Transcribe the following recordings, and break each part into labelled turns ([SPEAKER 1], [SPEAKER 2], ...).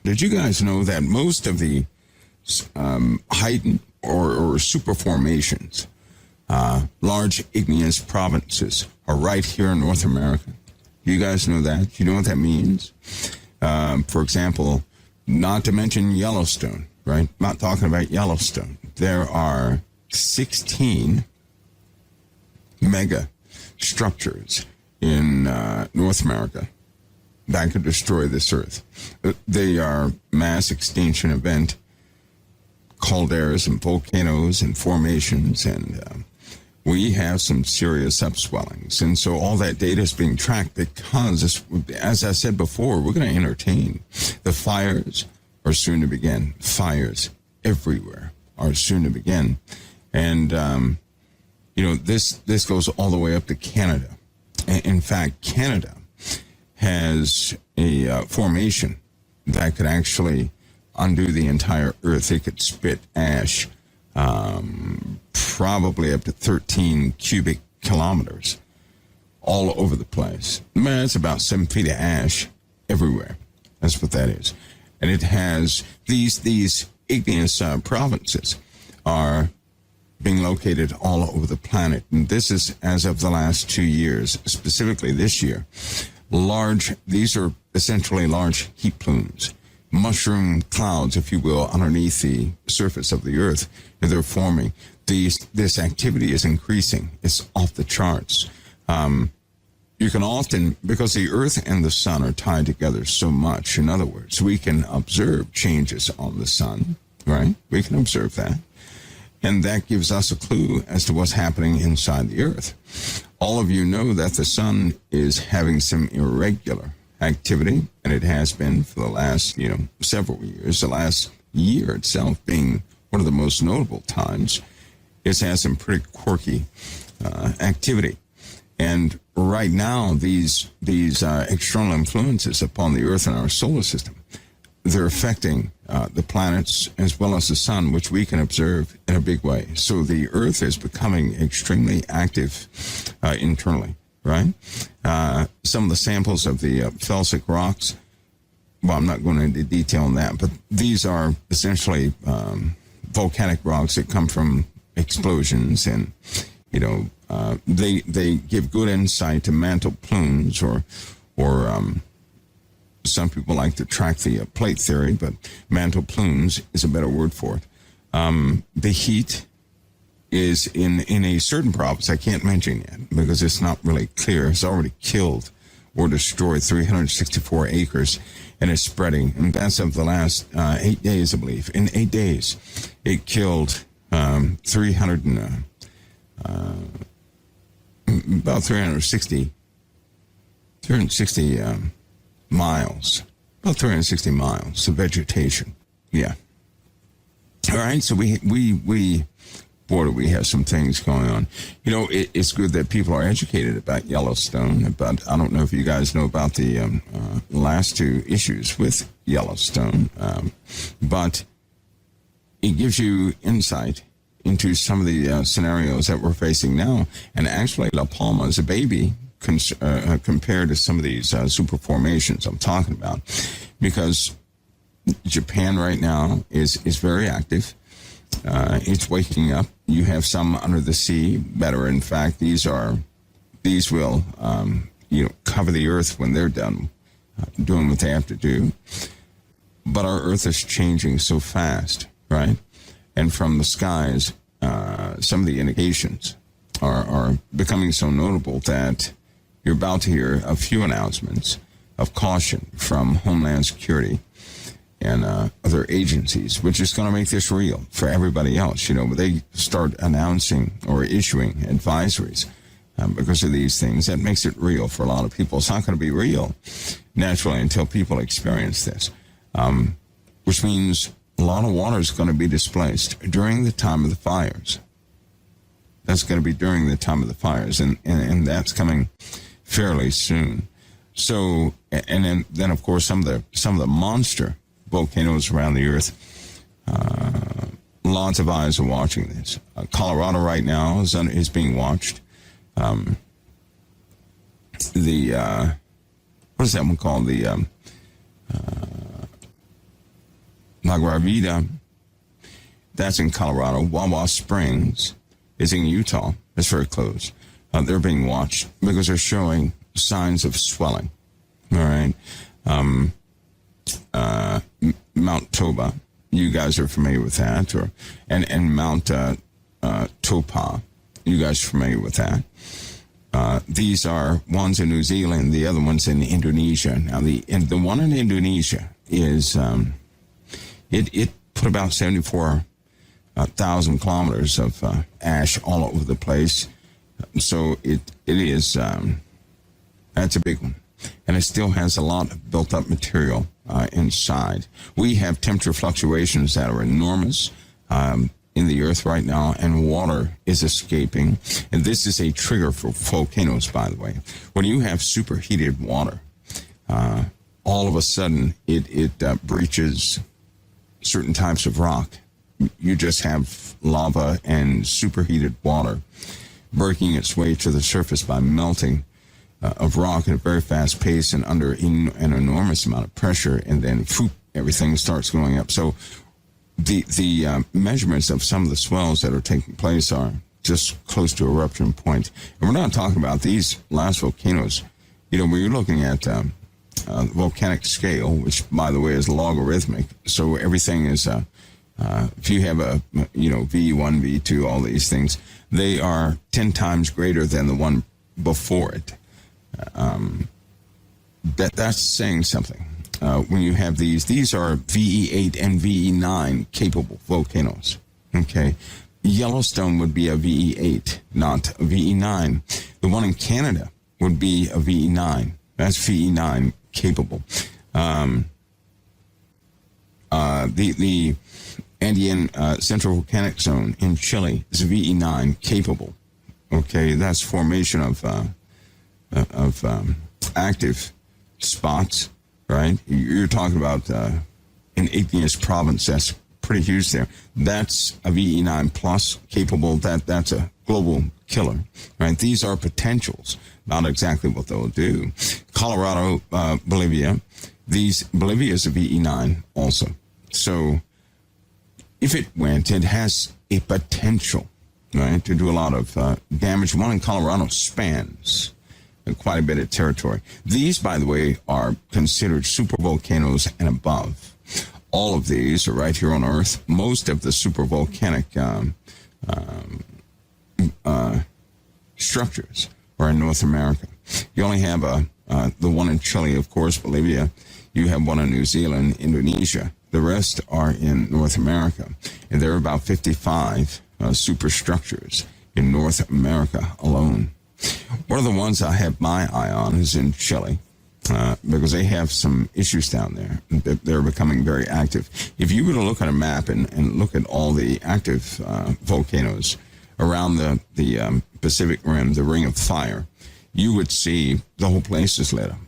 [SPEAKER 1] Did you guys know that most of the heightened or super formations, large igneous provinces, are right here in North America? Do you guys know that? You know what that means? For example, not to mention Yellowstone, right? Not talking about Yellowstone. There are 16 mega structures in North America that could destroy this earth. They are mass extinction event calderas and volcanoes and formations, and we have some serious upswellings. And so all that data is being tracked because, as I said before, we're going to entertain. The fires are soon to begin. Fires everywhere are soon to begin. And, this goes all the way up to Canada. In fact, Canada has a formation that could actually undo the entire earth. It could spit ash, probably up to 13 cubic kilometers all over the place. Man, it's about 7 feet of ash everywhere. That's what that is. And it has these igneous provinces are being located all over the planet. And this is as of the last 2 years, specifically this year. These are essentially large heat plumes, mushroom clouds, if you will, underneath the surface of the earth. And they're forming. This activity is increasing. It's off the charts. You can often, because the earth and the sun are tied together so much, in other words, we can observe changes on the sun, right? We can observe that. And that gives us a clue as to what's happening inside the earth. All of you know that the sun is having some irregular activity, and it has been for the last, several years. The last year itself being one of the most notable times. It's had some pretty quirky activity. And right now, these external influences upon the earth and our solar system, they're affecting the planets as well as the sun, which we can observe in a big way. So the earth is becoming extremely active internally, right? Some of the samples of the felsic rocks, well, I'm not going into detail on that, but these are essentially volcanic rocks that come from explosions, and they give good insight to mantle plumes, or some people like to track the plate theory, but mantle plumes is a better word for it. The heat is in a certain province I can't mention yet because it's not really clear. It's already killed or destroyed 364 acres, and it's spreading. And that's of the last 8 days, I believe. In 8 days, it killed about 360 miles, about 360 miles of vegetation. Yeah. All right. So we boy, do we have some things going on. It's good that people are educated about Yellowstone, but I don't know if you guys know about the last two issues with Yellowstone, but it gives you insight into some of the scenarios that we're facing now. And actually, La Palma is a baby compared to some of these super formations I'm talking about, because Japan right now is very active. It's waking up. You have some under the sea that are, in fact, these will cover the earth when they're done doing what they have to do. But our earth is changing so fast, right? And from the skies, some of the indications are becoming so notable that you're about to hear a few announcements of caution from Homeland Security and other agencies, which is going to make this real for everybody else. They start announcing or issuing advisories because of these things. That makes it real for a lot of people. It's not going to be real naturally until people experience this, which means a lot of water is going to be displaced during the time of the fires. That's going to be during the time of the fires, and that's coming fairly soon. So, and then of course some of the monster volcanoes around the earth. Lots of eyes are watching this. Colorado right now is being watched. What is that one called? La Guarida, that's in Colorado. Wawa Springs is in Utah. It's very close. They're being watched because they're showing signs of swelling. All right. Mount Toba, you guys are familiar with that, and Mount Topa, you guys are familiar with that. These are ones in New Zealand, the other one's in Indonesia. Now, the one in Indonesia is it put about 74,000 kilometers of ash all over the place. So it is that's a big one, and it still has a lot of built up material inside. We have temperature fluctuations that are enormous in the earth right now, and water is escaping. And this is a trigger for volcanoes, by the way. When you have superheated water, all of a sudden it breaches certain types of rock. You just have lava and superheated water breaking its way to the surface by melting of rock at a very fast pace and under an enormous amount of pressure, and then everything starts going up. So the measurements of some of the swells that are taking place are just close to eruption point. And we're not talking about these last volcanoes. You know, when you're looking at volcanic scale, which, by the way, is logarithmic, so everything is, if you have a, V1, V2, all these things, they are 10 times greater than the one before it. That's saying something. When you have these are VE8 and VE9 capable volcanoes. Okay. Yellowstone would be a VE8, not a VE9. The one in Canada would be a VE9. That's VE9 capable. The Andean Central Volcanic Zone in Chile is a VE9 capable. Okay, that's formation of active spots, right? You're talking about an igneous province that's pretty huge there. That's a VE9 plus capable. That's a global killer, right? These are potentials, not exactly what they'll do. Colorado, Bolivia. Bolivia is a VE9 also. So if it went, it has a potential, right, to do a lot of damage. One in Colorado spans quite a bit of territory. These, by the way, are considered supervolcanoes and above. All of these are right here on Earth. Most of the supervolcanic structures are in North America. You only have the one in Chile, of course, Bolivia. You have one in New Zealand, Indonesia. The rest are in North America. And there are about 55 superstructures in North America alone. One of the ones I have my eye on is in Chile, because they have some issues down there. They're becoming very active. If you were to look at a map and look at all the active volcanoes around the Pacific Rim, the Ring of Fire, you would see the whole place is lit up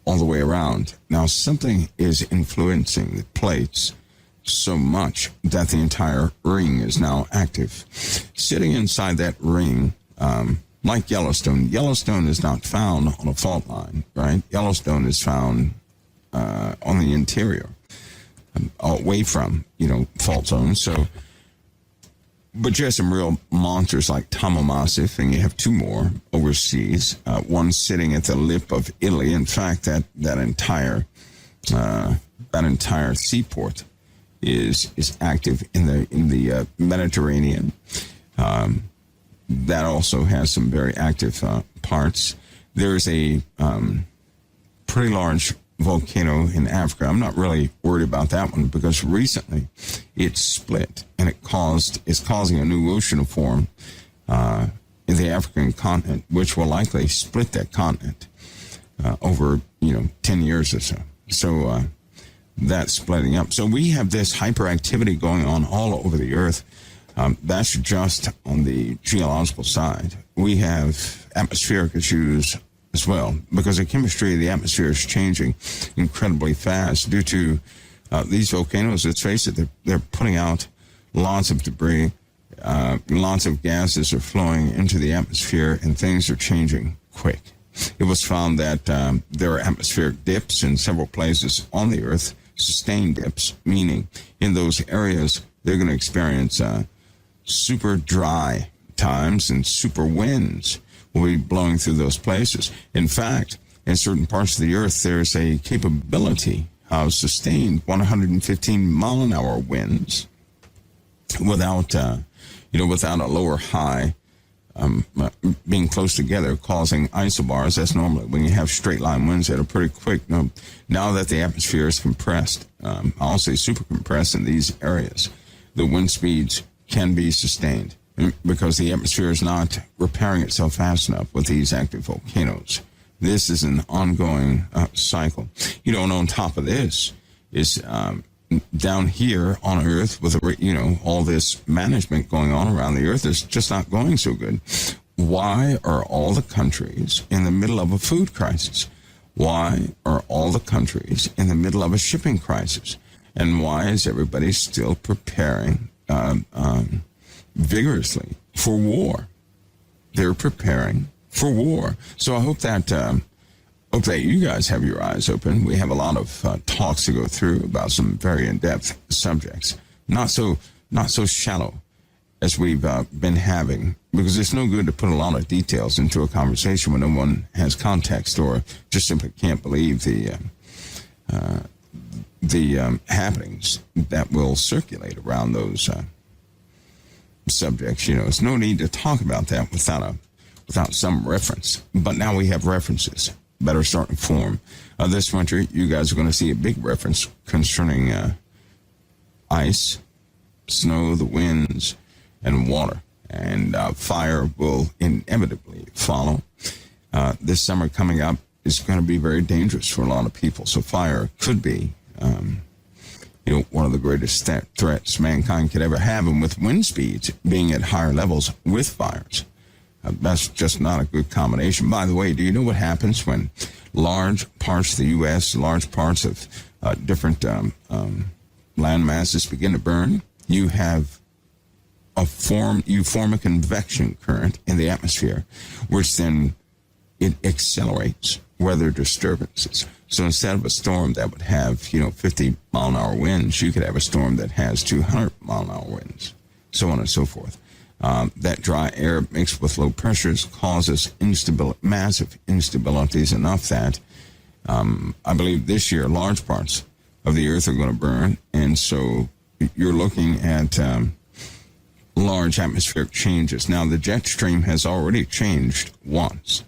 [SPEAKER 1] all the way around. Now, something is influencing the plates so much that the entire ring is now active. Sitting inside that ring, like Yellowstone is not found on a fault line, right? Yellowstone is found on the interior, away from, fault zones. So, but you have some real monsters like Tamamassif, and you have two more overseas. One sitting at the lip of Italy. In fact, that entire seaport is active in the Mediterranean. That also has some very active parts. There's a pretty large volcano in Africa. I'm not really worried about that one because recently it split and it's causing a new ocean to form in the African continent, which will likely split that continent over 10 years or so. So that's splitting up. So we have this hyperactivity going on all over the earth. That's just on the geological side. We have atmospheric issues as well, because the chemistry of the atmosphere is changing incredibly fast due to these volcanoes. Let's face it, they're putting out lots of debris, lots of gases are flowing into the atmosphere, and things are changing quick. It was found that there are atmospheric dips in several places on the Earth sustained dips, meaning in those areas they're going to experience super dry times and super winds will be blowing through those places. In fact, in certain parts of the earth, there's a capability of sustained 115-mile-an-hour winds without a lower high being close together, causing isobars. That's normally when you have straight line winds that are pretty quick. Now that the atmosphere is compressed, I'll say super compressed in these areas, the wind speeds can be sustained because the atmosphere is not repairing itself fast enough with these active volcanoes. This is an ongoing cycle. And on top of this is down here on Earth with all this management going on around the Earth is just not going so good. Why are all the countries in the middle of a food crisis? Why are all the countries in the middle of a shipping crisis? And why is everybody still preparing vigorously for war? They're preparing for war. So I hope that you guys have your eyes open. We have a lot of talks to go through about some very in-depth subjects, not so shallow as we've been having, because it's no good to put a lot of details into a conversation when no one has context or just simply can't believe the happenings that will circulate around those subjects. There's no need to talk about that without some reference. But now we have references. Better start to form. This winter, you guys are going to see a big reference concerning ice, snow, the winds, and water. And fire will inevitably follow. This summer coming up is going to be very dangerous for a lot of people. So fire could be, one of the greatest threats mankind could ever have. And with wind speeds being at higher levels with fires, that's just not a good combination. By the way, do you know what happens when large parts of the U.S., large parts of different land masses begin to burn? You form a convection current in the atmosphere, which then it accelerates weather disturbances. So instead of a storm that would have 50-mile-an-hour winds, you could have a storm that has 200-mile-an-hour winds, so on and so forth. That dry air mixed with low pressures causes massive instabilities, enough that I believe this year large parts of the earth are going to burn. And so you're looking at large atmospheric changes. Now, the jet stream has already changed once,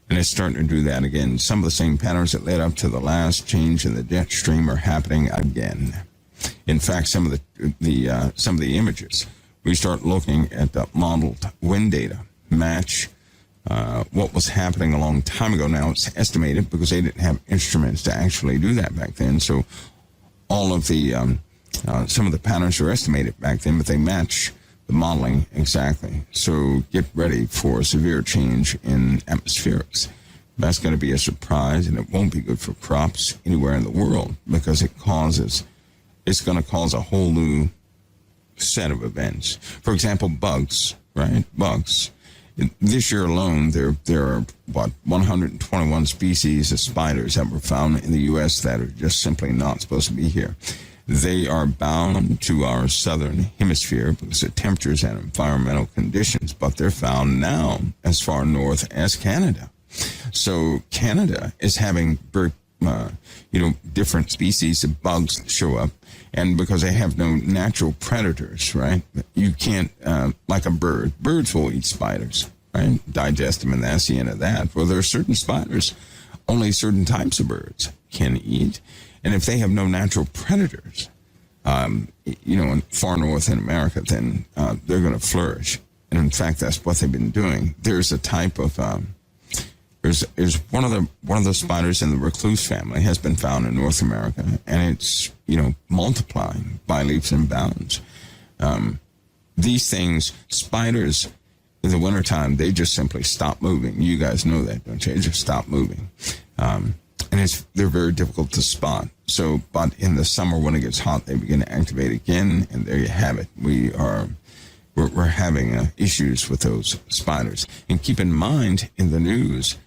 [SPEAKER 1] and it's starting to do that again. Some of the same patterns that led up to the last change in the jet stream are happening again. In fact, some of the images, we start looking at the modeled wind data, match what was happening a long time ago. Now it's estimated because they didn't have instruments to actually do that back then. So all of the, some of the patterns are estimated back then, but they match the modeling exactly. So get ready for a severe change in atmospherics. That's going to be a surprise, and it won't be good for crops anywhere in the world because it's going to cause a whole new set of events. For example, bugs, right? Bugs. This year alone, there are, 121 species of spiders that were found in the U.S. that are just simply not supposed to be here. They are bound to our southern hemisphere because of temperatures and environmental conditions, but they're found now as far north as Canada. So Canada is having different species of bugs that show up. And because they have no natural predators, right? You can't, like a bird. Birds will eat spiders, right? Digest them, and that's the end of that. Well, there are certain spiders only certain types of birds can eat. And if they have no natural predators, in far north in America, then they're going to flourish. And in fact, that's what they've been doing. There's a type of... There's one of the spiders in the recluse family has been found in North America, and it's multiplying by leaps and bounds. These things, spiders, in the wintertime, they just simply stop moving. You guys know that, don't you? They just stop moving, and they're very difficult to spot. So, but in the summer when it gets hot, they begin to activate again, and there you have it. We're having issues with those spiders. And keep in mind, in the news,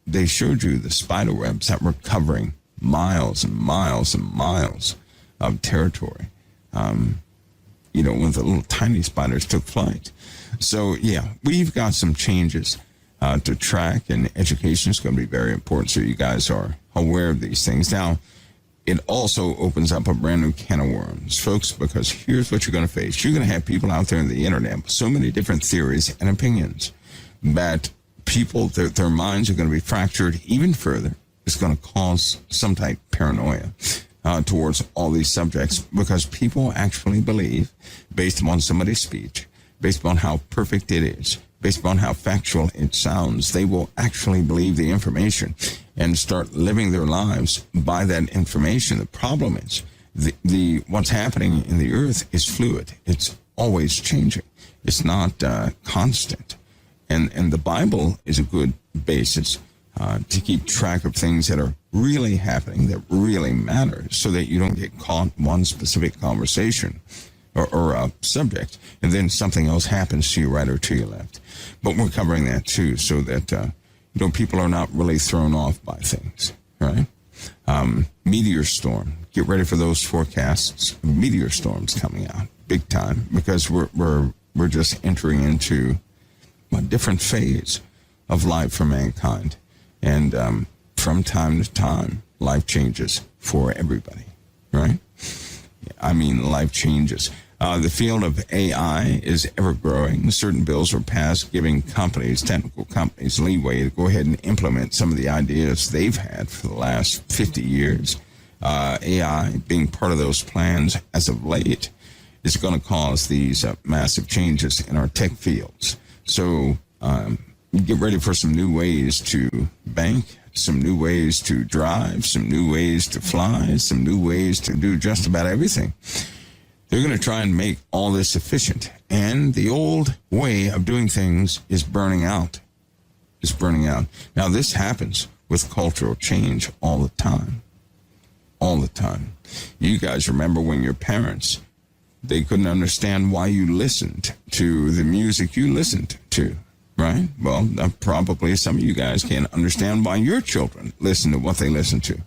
[SPEAKER 1] they showed you the spider webs that were covering miles and miles and miles of territory, when the little tiny spiders took flight. So, yeah, we've got some changes to track, and education is going to be very important, so you guys are aware of these things. Now, it also opens up a brand new can of worms, folks, because here's what you're going to face. You're going to have people out there in the internet with so many different theories and opinions that people, their minds are going to be fractured even further. It's going to cause some type of paranoia towards all these subjects, because people actually believe, based upon somebody's speech, based upon how perfect it is, based upon how factual it sounds, they will actually believe the information and start living their lives by that information. The problem is the what's happening in the earth is fluid. It's always changing. It's not constant. And the Bible is a good basis to keep track of things that are really happening, that really matter, so that you don't get caught in one specific conversation or a subject, and then something else happens to you right or to your left. But we're covering that too, so that people are not really thrown off by things, right? Meteor storm. Get ready for those forecasts. Meteor storms coming out big time, because we're just entering into a different phase of life for mankind, and from time to time, life changes for everybody, right? I mean, life changes. The field of AI is ever growing. Certain bills were passed giving technical companies, leeway to go ahead and implement some of the ideas they've had for the last 50 years. AI being part of those plans as of late is going to cause these massive changes in our tech fields. So get ready for some new ways to bank, some new ways to drive, some new ways to fly, some new ways to do just about everything. They're going to try and make all this efficient. And the old way of doing things is burning out. Now, this happens with cultural change all the time. All the time. You guys remember when your parents, they couldn't understand why you listened to the music you listened to, right? Well, probably some of you guys can't understand why your children listen to what they listen to.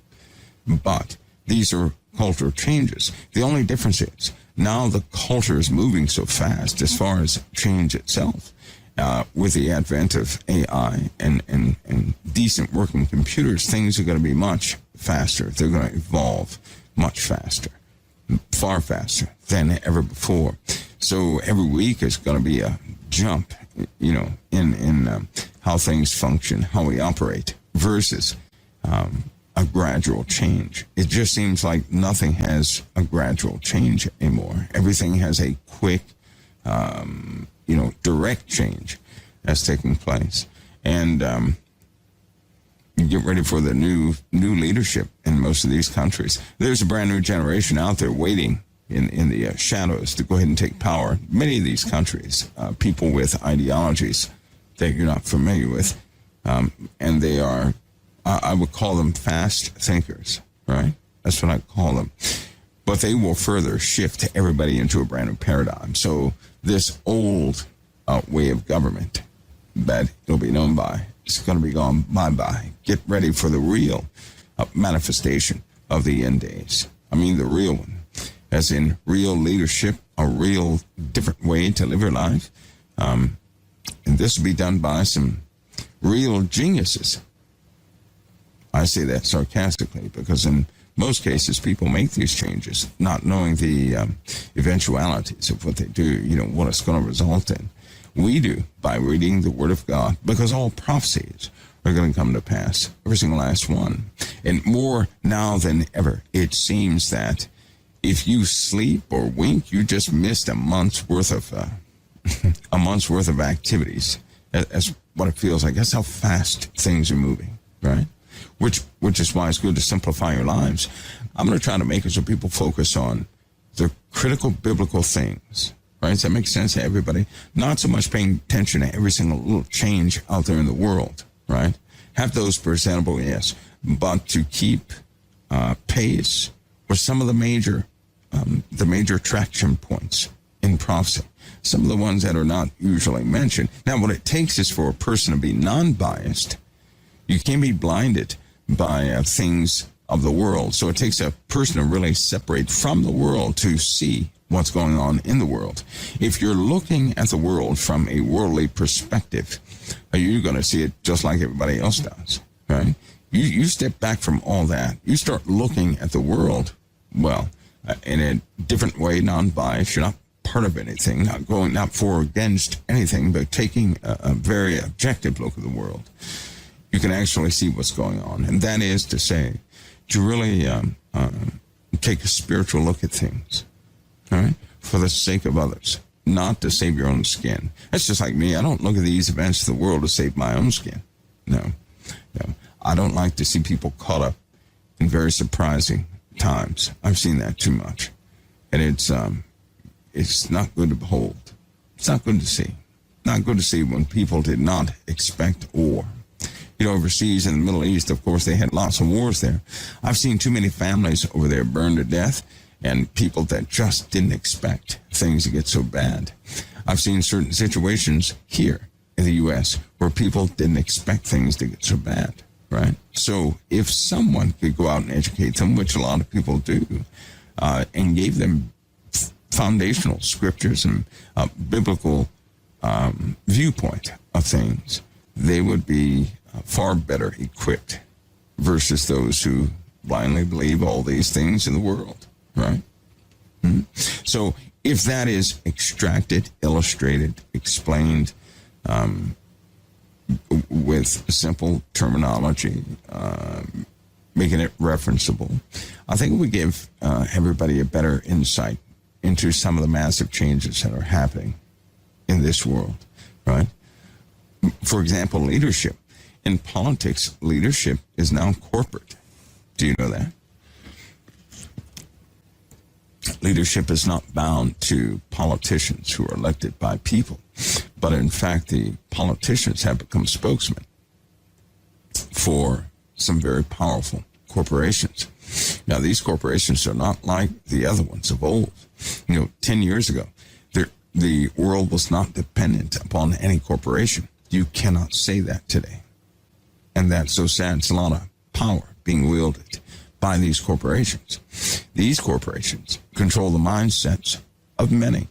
[SPEAKER 1] But these are cultural changes. The only difference is now the culture is moving so fast as far as change itself. With the advent of AI and decent working computers, things are going to be much faster. They're going to evolve much faster, far faster than ever before. So every week is going to be a jump, in how things function, how we operate, versus a gradual change. It just seems like nothing has a gradual change anymore. Everything has a quick, direct change that's taking place. And get ready for the new leadership in most of these countries. There's a brand new generation out there waiting in the shadows to go ahead and take power. Many of these countries, people with ideologies that you're not familiar with, and they are, I would call them fast thinkers, right? That's what I call them. But they will further shift everybody into a brand new paradigm. So this old way of government that it'll be known by, it's going to be gone bye-bye. Get ready for the real manifestation of the end days. I mean the real one, as in real leadership, a real different way to live your life. And this will be done by some real geniuses. I say that sarcastically because in most cases, people make these changes not knowing the eventualities of what they do, what it's going to result in. We do by reading the Word of God, because all prophecies are going to come to pass, every single last one. And more now than ever, it seems that if you sleep or wink, you just missed a month's worth of activities. That's what it feels like. That's how fast things are moving, right? Which is why it's good to simplify your lives. I'm going to try to make it so people focus on the critical biblical things, right? Does that make sense to everybody? Not so much paying attention to every single little change out there in the world, right? Have those presentable, yes, but to keep pace with some of the major traction points in prophecy, some of the ones that are not usually mentioned. Now, what it takes is for a person to be non-biased. You can't be blinded by things of the world. So it takes a person to really separate from the world to see what's going on in the world. If you're looking at the world from a worldly perspective, you're going to see it just like everybody else does, right? You step back from all that. You start looking at the world, well, in a different way, non-biased. You're not part of anything, not for or against anything, but taking a very objective look at the world. You can actually see what's going on. And that is to say, to really take a spiritual look at things, all right, for the sake of others, not to save your own skin. That's just like me. I don't look at these events of the world to save my own skin. No. I don't like to see people caught up in very surprising times. I've seen that too much. And it's not good to behold. It's not good to see. Not good to see when people did not expect war. Overseas in the Middle East, of course, they had lots of wars there. I've seen too many families over there burned to death, and people that just didn't expect things to get so bad. I've seen certain situations here in the U.S. where people didn't expect things to get so bad, right? So if someone could go out and educate them, which a lot of people do, and gave them foundational scriptures and biblical viewpoint of things, they would be far better equipped versus those who blindly believe all these things in the world, right? Mm-hmm. So if that is extracted, illustrated, explained with simple terminology, making it referenceable, I think it would give everybody a better insight into some of the massive changes that are happening in this world, right? For example, leadership. In politics, leadership is now corporate. Do you know that? Leadership is not bound to politicians who are elected by people, but in fact, the politicians have become spokesmen for some very powerful corporations. Now, these corporations are not like the other ones of old. 10 years ago, the world was not dependent upon any corporation. You cannot say that today. And that's so sad. It's a lot of power being wielded by these corporations. These corporations control the mindsets of many.